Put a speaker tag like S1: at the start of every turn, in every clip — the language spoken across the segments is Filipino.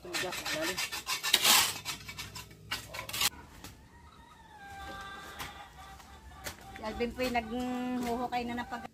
S1: tumigas sa ilalim.
S2: Si Alvin po yung naghuhukay na ng pag...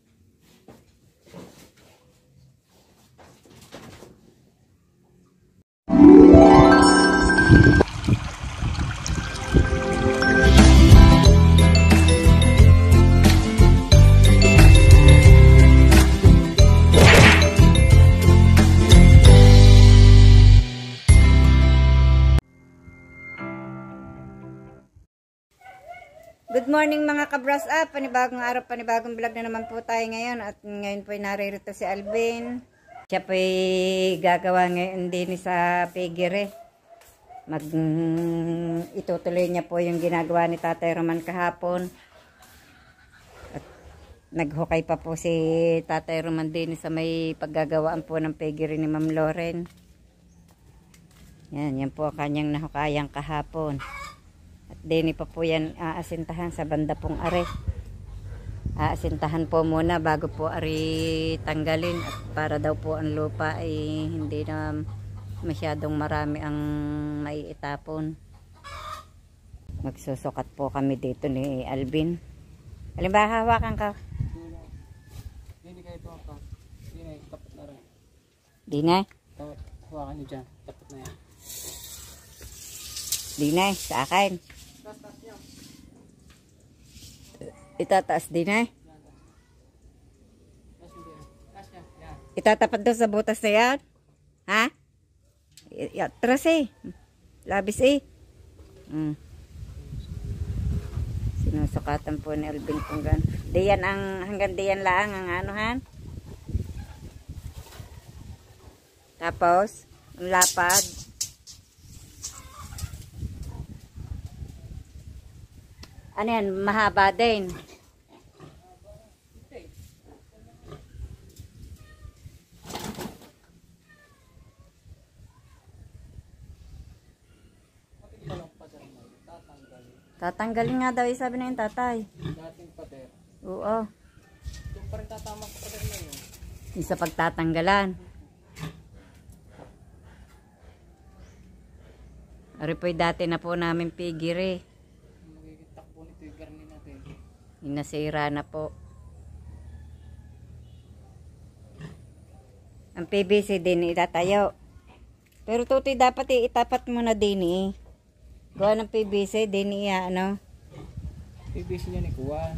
S2: Good morning mga ka-brush up, panibagong araw, panibagong vlog na naman po tayo ngayon. At ngayon po naririto si Alvin. Siya po gagawa ngayon din sa piggery. Itutuloy niya po yung ginagawa ni Tatay Roman kahapon. At naghukay pa po si Tatay Roman din sa may paggagawaan po ng piggery ni Ma'am Loren. Yan po kanyang nahukayang kahapon. At dini pa po yan aasintahan sa banda pong are. Aasintahan po muna bago po ari tanggalin. At para daw po ang lupa ay hindi na masyadong marami ang maiitapon. Magsusukat po kami dito ni Alvin. Halimbawa hawakan ka.
S1: Hindi kayo ito ako. Hindi tapat na rin.
S2: Di na?
S1: Hawakan nyo dyan. Tapat na yan.
S2: Di na, sa akin. Itataas din eh. Itatapat daw sa butas na yan. Ha? Atras eh. Labis eh. Sinusukatan po ni Alvin kung gan. Diyan ang, hanggang diyan lang ang anuhan. Tapos, ang lapad. Ano yan? Mahaba din. Tatanggalin nga daw, sabi na yung tatay.
S1: Dating pader.
S2: Oo.
S1: Yung pa rin tatama sa pader na yun.
S2: Yung sa pagtatanggalan. Ari po'y dati na po namin piggery.
S1: Magiging takbo nito yung garni natin.
S2: Nasira na po. Ang PVC din itatayo. Pero tutoy dapat itapat mo na din eh. Gawa ng PVC din ano.
S1: PVC niya ni Kuwa.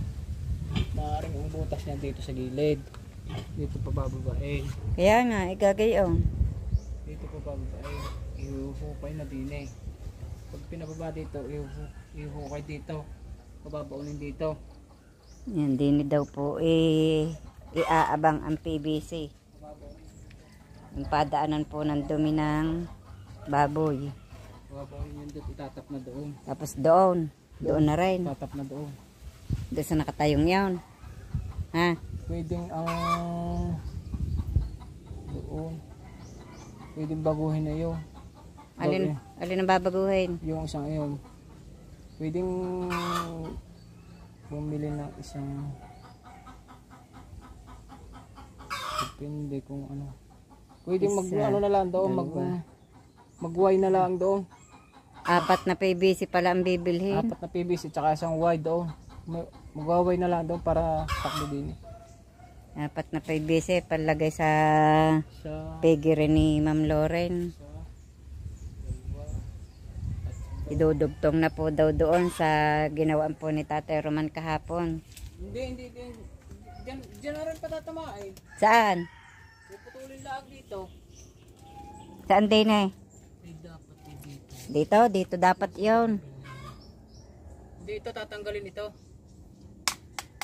S1: Maaaring ang butas niya dito sa gilid. Dito pa bababain.
S2: Kaya nga, igagayon.
S1: Dito pa bababain. Ihuhukay na din eh. Pag pinababa dito, ihuhukay dito. Pababaunin dito.
S2: Yan din daw po iaabang ang PVC. Yung padaanan po ng dumi ng baboy.
S1: Pababaunin yun doon, itatap na doon.
S2: Tapos doon na rin.
S1: Itatap na doon.
S2: Doon sa nakatayong yun. Ha?
S1: Pwedeng ang doon. Pwedeng baguhin na yun.
S2: Alin ang babaguhin?
S1: Yung isang iyon. Pwedeng bumili ng isang, depende kung ano. Pwedeng ano na lang doon, mag-Y na lang doon.
S2: 4 na PVC pala ang bibilhin.
S1: 4 na PVC tsaka isang Y doon. Mag-Y na lang doon para takbo din.
S2: 4 na PVC palagay sa piggery ni Ma'am Loren. Idudugtong na po daw doon sa ginawaan po ni Tatay Roman kahapon.
S1: Hindi. Diyan na rin patatamain.
S2: Saan?
S1: Puputulin lang dito.
S2: Saan din eh?
S1: Dito.
S2: Dito dapat yon.
S1: Dito tatanggalin ito.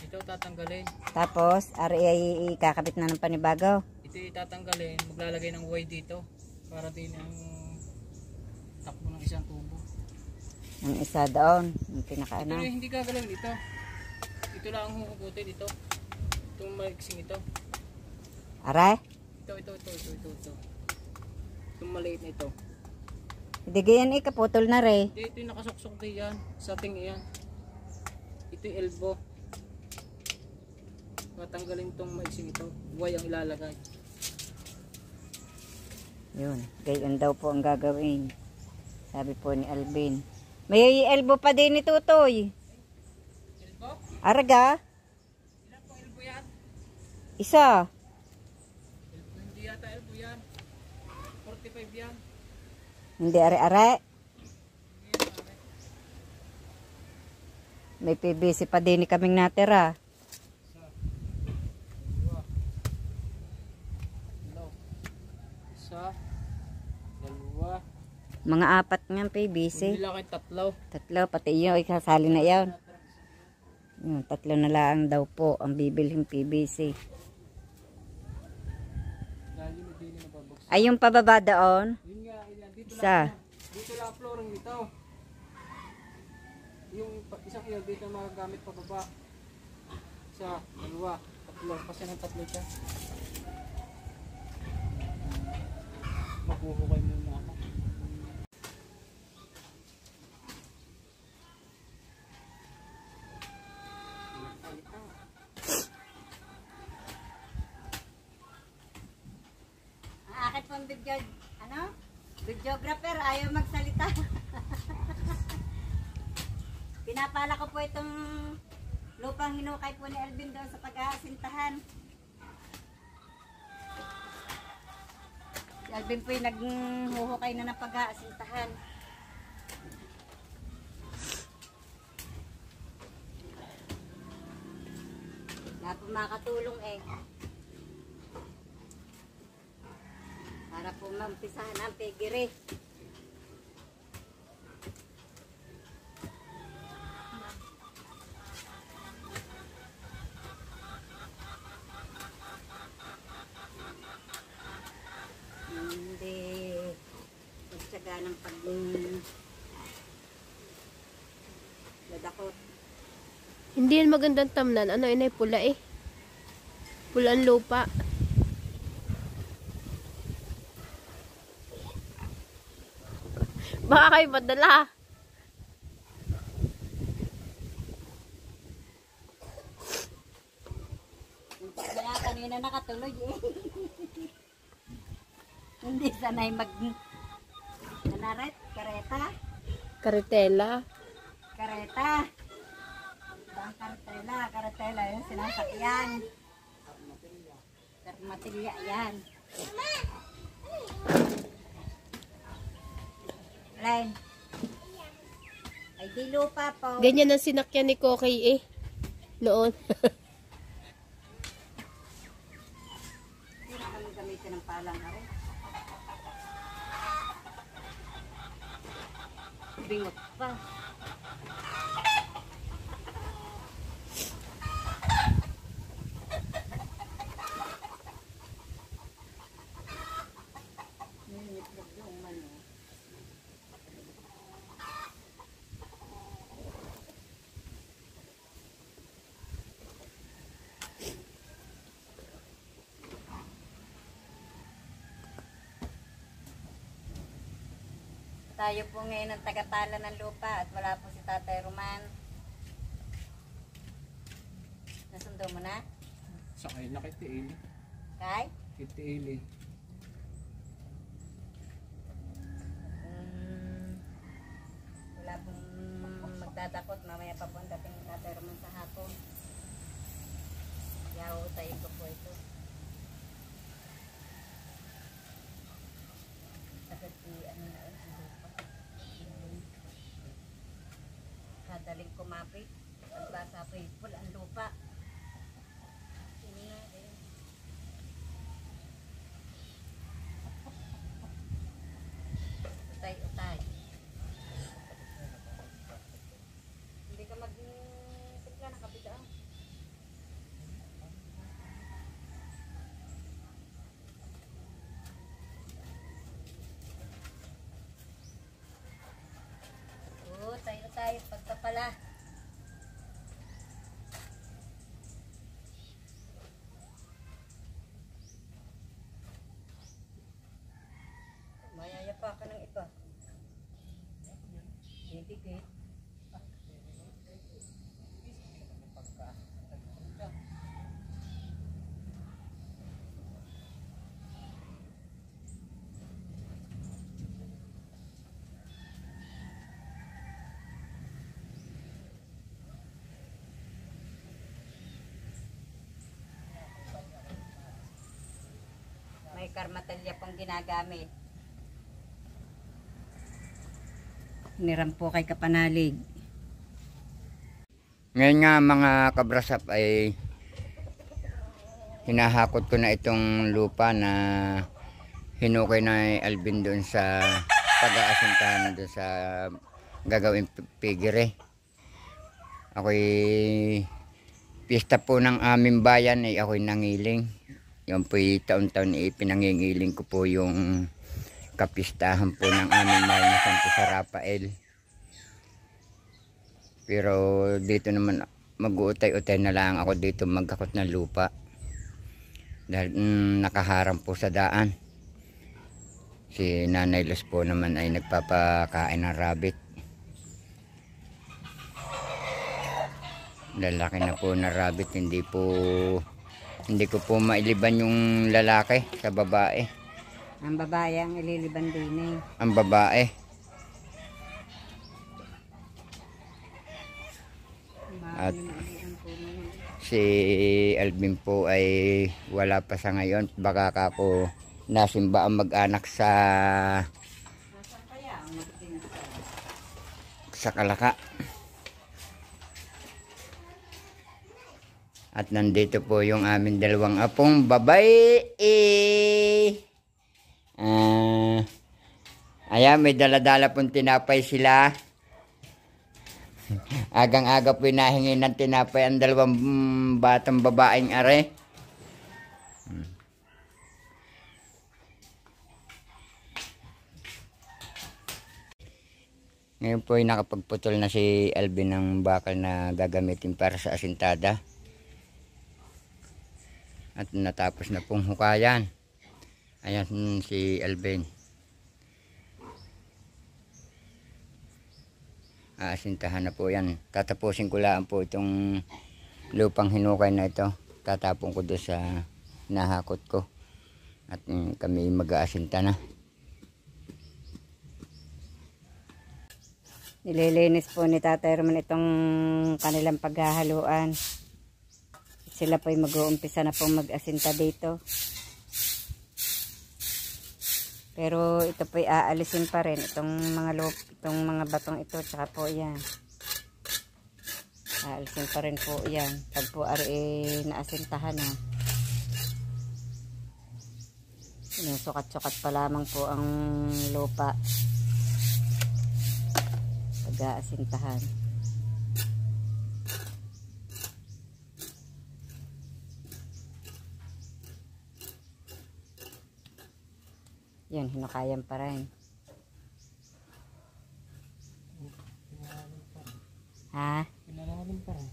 S1: Ito tatanggalin.
S2: Tapos, ari ay ikakabit na ng panibago.
S1: Ito itatanggalin, maglalagay ng Y dito. Para din ang takbo ng isang tubo.
S2: Ang isa doon, yung pinakaano.
S1: Ito hindi gagalawin ito. Ito lang ang hukutin ito. Itong maliksing ito.
S2: Aray?
S1: Ito. Itong maliit na ito.
S2: Hindi ganyan kaputol na re.
S1: Ito yung nakasuksok din yan. Sa ting yan. Ito yung elbow. Matanggalin itong maiksing ito. Y ang ilalagay.
S2: Yun, gayon daw po ang gagawin. Sabi po ni Alvin. May elbow pa din ni Tutoy.
S1: Elbo?
S2: Arga?
S1: Ilan po elbo yan?
S2: Isa.
S1: Elbo, hindi yata elbo yan. 45 yan.
S2: Hindi are-are. May PVC pa din kaming natira.
S1: Isa, dalawa.
S2: Mga apat nga PVC.
S1: Hindi lang kayo tatlo.
S2: Tatlo, pati yun, ikasali na yan. Yun, tatlo na lang daw po ang bibilhing PVC.
S1: Dahil yung hindi na babagsak.
S2: Ay, yung pababa doon.
S1: Yun nga, yun, dito
S2: Isa.
S1: lang. Dito lang flooring dito. Yung isang iyo dito magagamit pa baba. Isa, dalawa, tatlo. Kasi ng tatlo siya. Maghuhukay muna ako.
S2: Ang akin pong videographer, ayaw magsalita. Pinapala ko po itong lupang hinukay po ni Alvin doon sa pag-aasintahan. Si Alvin po yung naghuhukay na ng pag-aasintahan. Wala po makatulong eh. Para po mampisahan ang pigiri. Hindi magtsaga ng dadakot.
S3: Hindi yan magandang tamnan. Ano, inay pula eh. Pula ang lupa. Baka kayo madala.
S2: Kaya kanina nakatuloy eh. Hindi sanay kanaret, kareta.
S3: Karitela.
S2: Kareta. Bang karetela yung sinasakyan. Matilya yan. Len. Ay di lupa po.
S3: Ganyan ang sinakyan ni Koki eh. Noon.
S2: Hindi na kami gamitin ng palang ha rin. Bingot pa. Tayo po ngayon ang tagatala ng lupa at wala po si Tatay Roman. Nasundo mo na?
S1: Sakay na kay Tiili.
S2: Kay?
S1: Kay Tiili.
S2: Wala pong magdadakot. Mamaya pa po ang dating ni Tatay Roman sa hapon. Yautayin ko po ito. Kasi ano na ang lupa. Kadaling kumapit. At basa po full ang lupa. Utay. Hindi ka mag-tigla na kapita. Utay. Pagkapala. Mayaya pa ka ng iba. Dikit. karmatalya pong ginagamit. Hiniram po kay Kapanalig.
S4: Ngayon nga mga kabrasap ay hinahakot ko na itong lupa na hinukay na Alvin doon sa pag-aasintahan doon sa gagawing pigire. Ako'y pista po ng aming bayan ay ako'y nangiling. Yun po'y taon-taon pinangingiling ko po yung kapistahan po ng aming mahal na Santo sa Rafael. Pero dito naman mag-uutay-utay na lang ako dito magkakot ng lupa. Dahil nakaharang po sa daan. Si Nanay Luz po naman ay nagpapakain ng rabbit. Lalaki na po na rabbit, hindi ko po mailiban yung lalaki sa babae.
S2: Ang babae ang ililiban din eh.
S4: Ang babae. At si Alvin po ay wala pa sa ngayon. Baka ako nasimba ang mag-anak sa Kalaka. At nandito po yung aming dalawang apong babae. Ayan, may dala-dala pong tinapay sila. Agang-aga po hinahingi ng tinapay ang dalawang batang babaeng are. Ngayon po ay nakapagputol na si Alvin ng bakal na gagamitin para sa asintada. At natapos na pong hukayan. Ayan si Alvin. Aasintahan na po yan. Tatapusin ko lang po itong lupang hinukay na ito. Tatapon ko doon sa nahakot ko. At kami mag-aasinta na.
S2: Nililinis po ni Tatay Roman itong kanilang paghahaluan. Sila po ay mag-uumpisa na pong mag-asinta dito. Pero ito po ay aalisin pa rin itong mga batong ito, tsaka po yan. Aalisin pa rin po yan. Pag po ari naasintahan na. Sinusukat-sukat pa lamang po ang lupa. Pag-aasintahan. Yan, hinukayan pa rin. Ha?
S1: Pinalalim pa rin.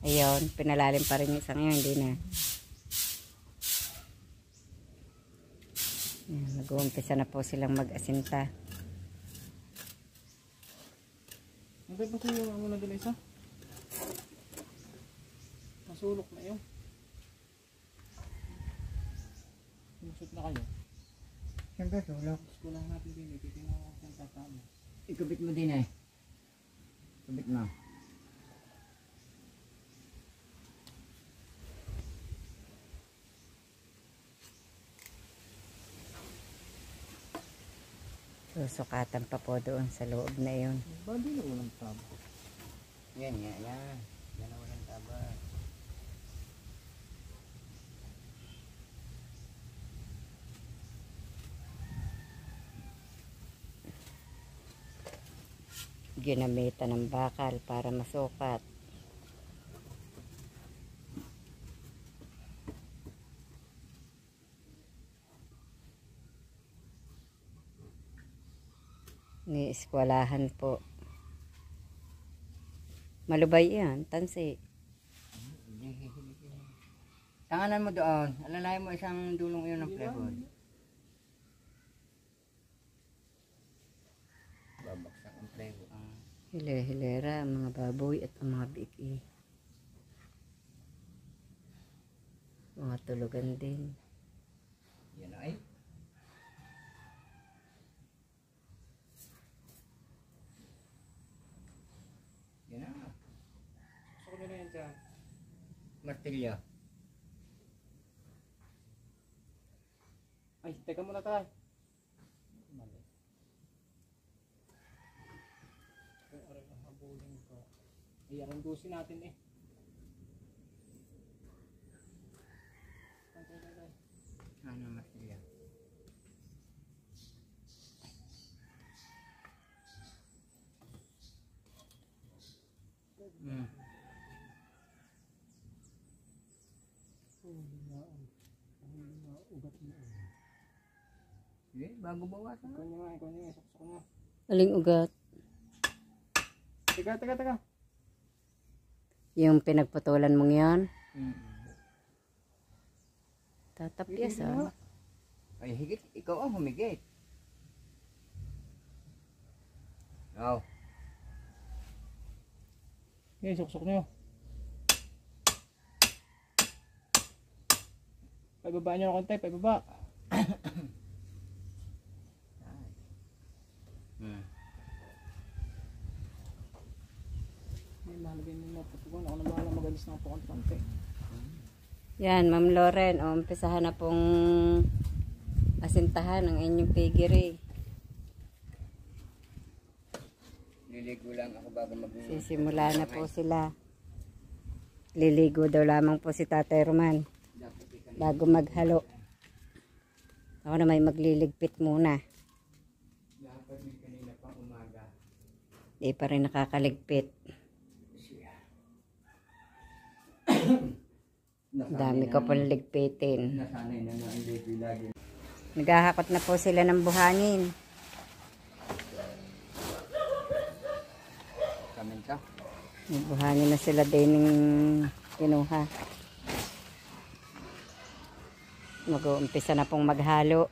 S2: Ayun, pinalalim pa rin yung isang yun, hindi na. Nag-uumpisa na po silang mag-asinta.
S1: Nagay pa sa'yo ang muna dila isa? Masulok na yun. Sumusot na kayo.
S4: Siyempre tulog.
S1: Kulang natin din. Titignan ko kung tatama.
S4: Ikabit mo din eh. Ikabit mo.
S2: Susukatan pa po doon sa loob na yun.
S1: Ba di na walang tabo?
S4: Yan nga, yan. Yan na walang taba.
S2: Ginamitan ng bakal para masukat. Ni eskwelahan po. Malubay yan, tansi.
S4: Tanganan mo doon. Alalayan mo isang dulong yun ng plywood. Babaksak ang plywood.
S2: Hile-hilera ang mga baboy at ang mga biki. Mga tulugan din.
S4: Yan ay. Yan na.
S1: Gusto ko nila yan dyan.
S4: Martilyo.
S1: Ay, teka muna tayo. Mali. Kung aray ang habulin ko. Ay, arandusin natin eh. Tay.
S4: Ano mas niya?
S1: Ugat mo.
S4: Bago bawasan.
S1: Ikaw niya, saksok niya.
S2: Aling ugat.
S1: Teka.
S2: Yung pinagputulan mong yan. Tatapyas
S4: Ay, higit. Ikaw ang humigit. Oh.
S1: Okay, saksok niyo. Paibaba niyo na konti, paibaba. Ay, malagay mo na patukan. Ako na bahala magalis na po konti.
S2: Yan, Ma'am Loren, umpisahan na pong asintahan ang inyong piggery.
S4: Liligo lang ako bago
S2: Sisimula na po sila. Liligo daw lamang po si Tatay Roman bago maghalo. Ako na may magliligpit muna.
S4: Dapat may kanina pang umaga.
S2: Di pa rin nakakaligpit. Dami ko pong ligpitin.
S4: Nasanay na nga ang baby lagi.
S2: Naghahakot na po sila ng buhangin.
S4: Kaminta.
S2: May buhangin na sila din ng kinuha. Mag-uumpisa na pong maghalo.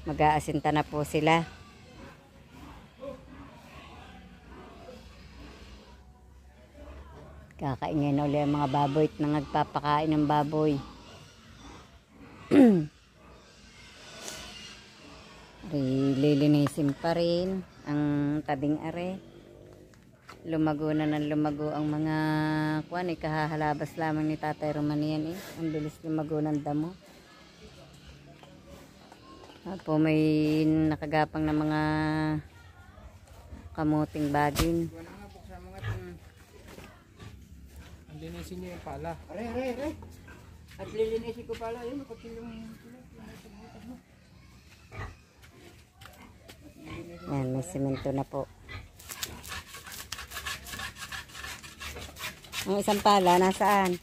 S2: Mag-aasinta na po sila. Kakaingay na ulit ang mga baboy at nagpapakain ng baboy. Lilinisin pa rin ang tabing are. Lumago na ng lumago ang mga kuwan. Kahahalabas lamang ni Tatay Roman yan eh. Ang bilis lumago ng damo. Po may nakagapang na mga kamuting bagin.
S4: Wala nga buksan mga
S1: Ang linisin niyo yung pala.
S4: Aray. At lilinisin ko pala. Ayun, kapag yung
S2: Yan, may simento na po. Ang isang pala, nasaan?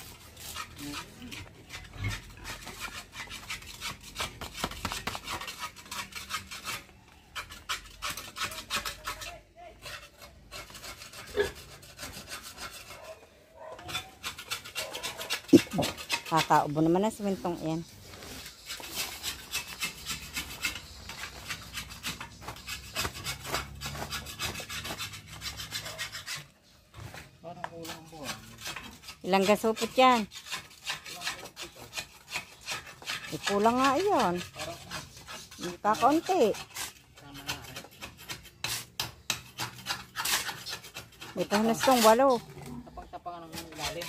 S2: Kakaubo naman ang simentong yan.
S1: Parang kulang ang buwan.
S2: Ilang gasupot yan? Kulang nga yun. Kakaunti.
S1: Tama na eh.
S2: May pahunas kong 8.
S1: Tapang-tapangan ng ilalim.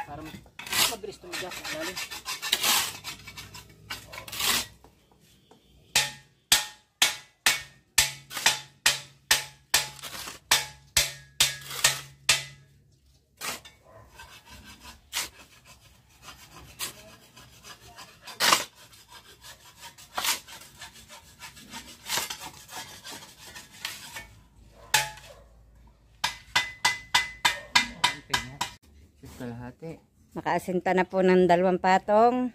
S1: Para mabilis tumigas ang ilalim.
S4: kalahati.
S2: Nakaasinta na po ng 2 patong.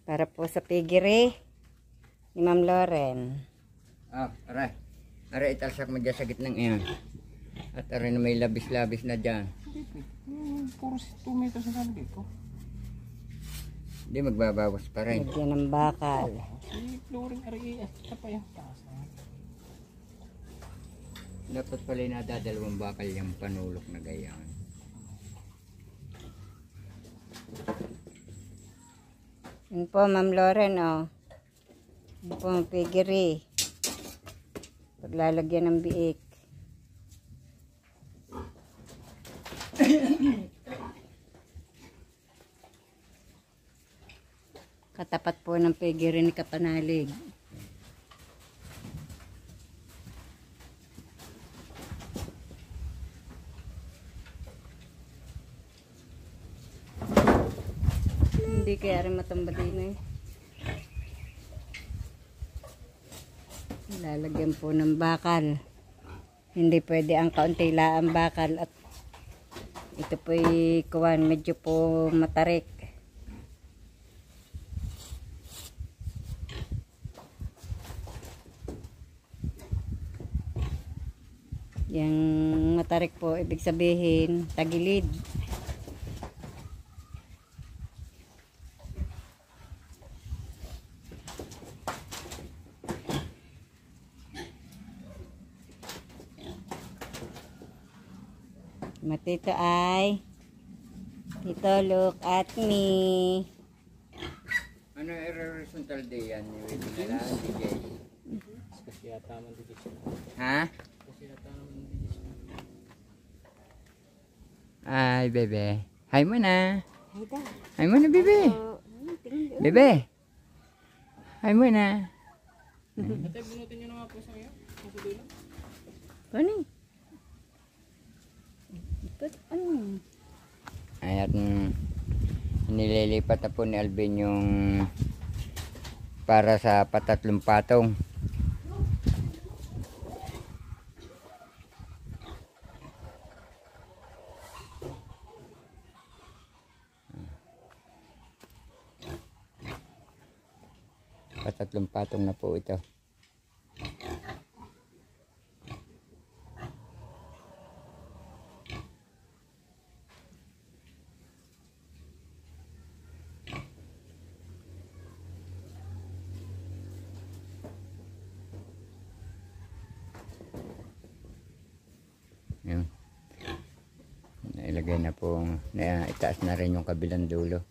S2: Para po sa piggery ni Ma'am Loren.
S4: Aray. Aray, italsak mo dyan sa gitnang iyan. At aray na may labis-labis na dyan.
S1: Puro 2 meters na lalagay ko.
S4: Hindi, magbabawas pa rin.
S2: Lagyan ng bakal.
S1: Si flooring aray, ito pa yung taas.
S4: Dapat pala nadadalawang bakal yung panulok na gayaan.
S2: Yun po, Ma'am Loren, oh. Yun po ang piggery. Paglalagyan ng biik. Katapat po ng piggery ni Kapanalig. Hindi kaya rin matumba din eh. Lalagyan po ng bakal. Hindi pwede ang kaunti lang bakal at ito po'y kuwan, medyo po matarik. Yang matarik po, ibig sabihin, tagilid. Matito ay, Tito, look at me.
S4: Ano horizontal day yan? DJ?
S1: Kasi yata man dito siya.
S4: Ha?
S1: Kasi yata man dito siya.
S4: Ay, bebe. Hi mo na.
S2: Ay da.
S4: Hi mo na, bebe. Bebe. Hi mo na.
S1: Ate, bunutin nyo na nga po sa ngayon. Sa dulo.
S2: Ano? Ano?
S4: Ay, at nililipat na po ni Alvin yung para sa patatlong patong. Patatlong patong na po ito. Yun. Nailagay na po, itaas na rin yung kabilang dulo.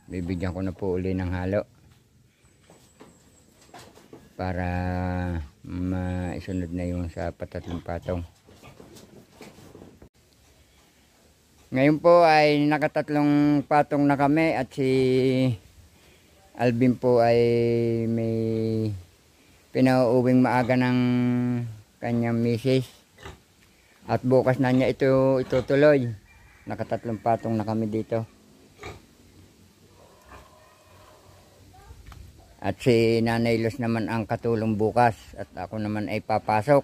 S4: Bibigyan ko na po uli ng halo para maisunod na yung sa patatlong patong. Ngayon po ay nakatatlong patong na kami at si Alvin po ay may pinauuwing maaga ng kanyang misis at bukas na niya ito itutuloy. Nakatatlong patong na kami dito. At si Nanay Luz naman ang katulong bukas at ako naman ay papasok.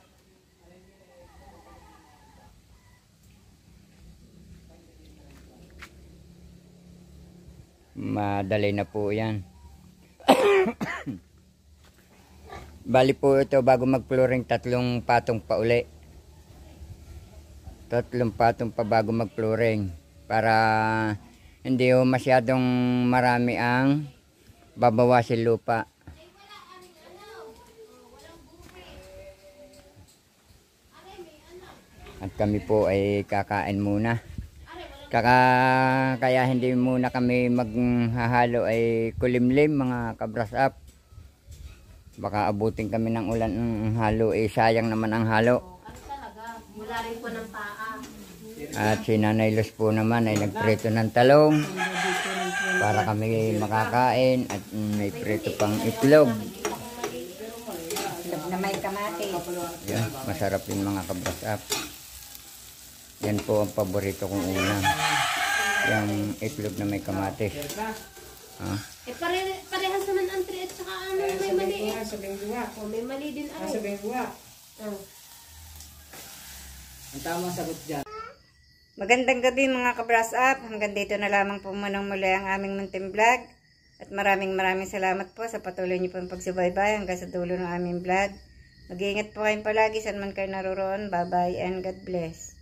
S4: Madali na po yan. Bali po ito bago mag-flooring, 3 patong pa uli. 3 patong pa bago mag-flooring para hindi masyadong marami ang babawasin lupa. At kami po ay kakain muna. Kaya hindi muna kami maghahalo ay kulimlim mga kabras up. Baka abutin kami ng ulan ng halo eh, sayang naman ang halo.
S3: Mula rin po ng paa.
S4: At si Nanay Luz po naman ay nagprito ng talong para kami makakain at may prito pang itlog.
S2: Itlog na may kamatis.
S4: Yan, masarap yung mga kabras up. Yan po ang paborito kong ulam. Yung itlog na may kamatis.
S3: Eh parehas naman ang tri at saka ano may mali eh.
S1: Sa bengguwa.
S3: Oh, may mali din
S1: Sa
S3: ay.
S1: bengguwa.
S3: Oh.
S1: Ang tamang sagot dyan.
S2: Magandang gabi mga kabras up. Hanggang dito na lamang po muli ang aming munting vlog. At maraming salamat po sa patuloy niyo pong pagsubaybay hanggang sa dulo ng aming vlog. Mag-iingat po kayong palagi saan man kayo naroroon. Bye-bye and God bless.